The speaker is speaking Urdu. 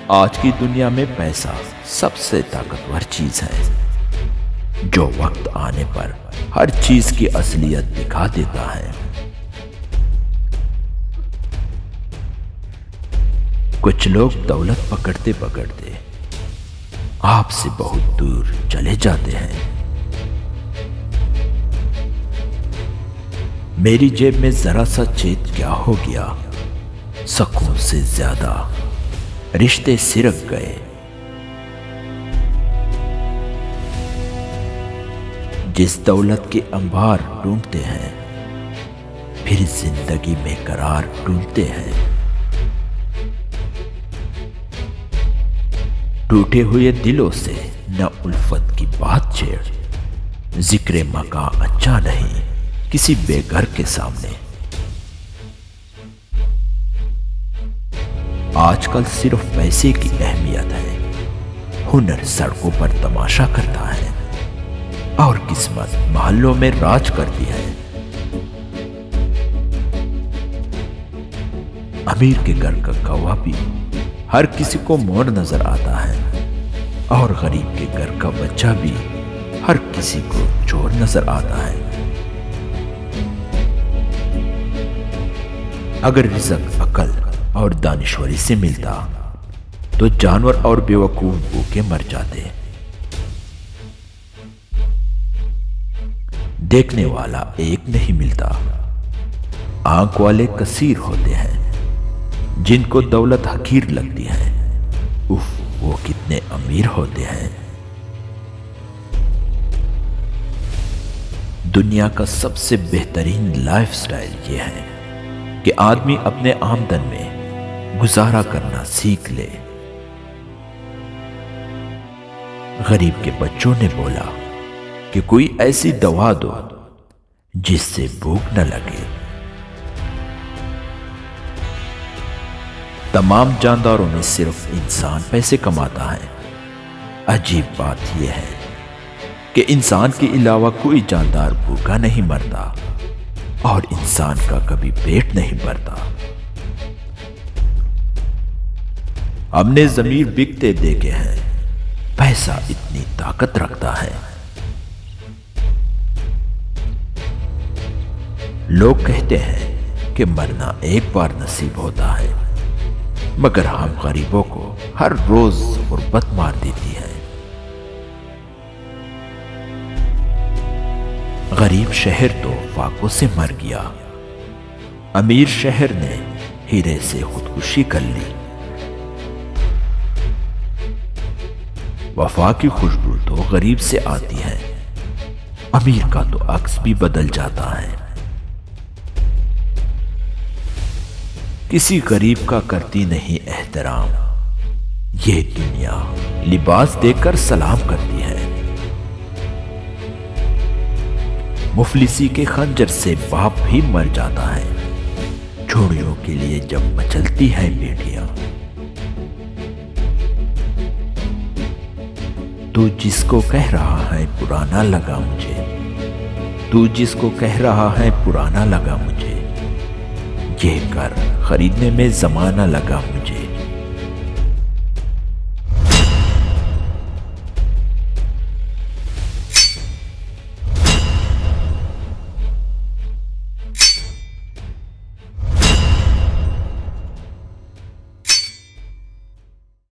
آج کی دنیا میں پیسہ سب سے طاقتور چیز ہے جو وقت آنے پر ہر چیز کی اصلیت دکھا دیتا ہے۔ کچھ لوگ دولت پکڑتے پکڑتے آپ سے بہت دور چلے جاتے ہیں۔ میری جیب میں ذرا سا چیت کیا ہو گیا، سکون سے زیادہ رشتے سرک گئے۔ جس دولت کے انبار ڈھونڈتے ہیں پھر زندگی میں قرار ڈھونڈتے ہیں۔ ٹوٹے ہوئے دلوں سے نہ الفت کی بات چھیڑ، ذکر مکان اچھا نہیں کسی بے گھر کے سامنے۔ آج کل صرف پیسے کی اہمیت ہے، ہنر سڑکوں پر تماشا کرتا ہے اور قسمت محلوں میں راج کرتی ہے۔ امیر کے گھر کا کوا بھی ہر کسی کو موڑ نظر آتا ہے اور غریب کے گھر کا بچہ بھی ہر کسی کو چور نظر آتا ہے۔ اگر رزق عقل اور دانشوری سے ملتا تو جانور اور بیوقوف بھوکے مر جاتے۔ دیکھنے والا ایک نہیں ملتا، آنکھ والے کثیر ہوتے ہیں۔ جن کو دولت حقیر لگتی ہے اف وہ کتنے امیر ہوتے ہیں۔ دنیا کا سب سے بہترین لائف سٹائل یہ ہے کہ آدمی اپنے آمدن میں گزارا کرنا سیکھ لے۔ غریب کے بچوں نے بولا کہ کوئی ایسی دوا دو جس سے بھوک نہ لگے۔ تمام جانداروں میں صرف انسان پیسے کماتا ہے۔ عجیب بات یہ ہے کہ انسان کے علاوہ کوئی جاندار بھوکا نہیں مرتا اور انسان کا کبھی پیٹ نہیں بھرتا۔ ہم نے ضمیر بکتے دیکھے ہیں، پیسہ اتنی طاقت رکھتا ہے۔ لوگ کہتے ہیں کہ مرنا ایک بار نصیب ہوتا ہے، مگر ہم غریبوں کو ہر روز غربت مار دیتی ہے۔ غریب شہر تو فاقوں سے مر گیا، امیر شہر نے ہیرے سے خودکشی کر لی۔ وفا کی خوشبو تو غریب سے آتی ہے، امیر کا تو عکس بھی بدل جاتا ہے۔ کسی غریب کا کرتی نہیں احترام، یہ دنیا لباس دے کر سلام کرتی ہے۔ مفلسی کے خنجر سے باپ بھی مر جاتا ہے، جھوڑیوں کے لیے جب مچلتی ہے بیٹیاں۔ تو جس کو کہہ رہا ہے پرانا لگا مجھے، تو جس کو کہہ رہا ہے پرانا لگا مجھے، یہ گھر خریدنے میں زمانہ لگا مجھے۔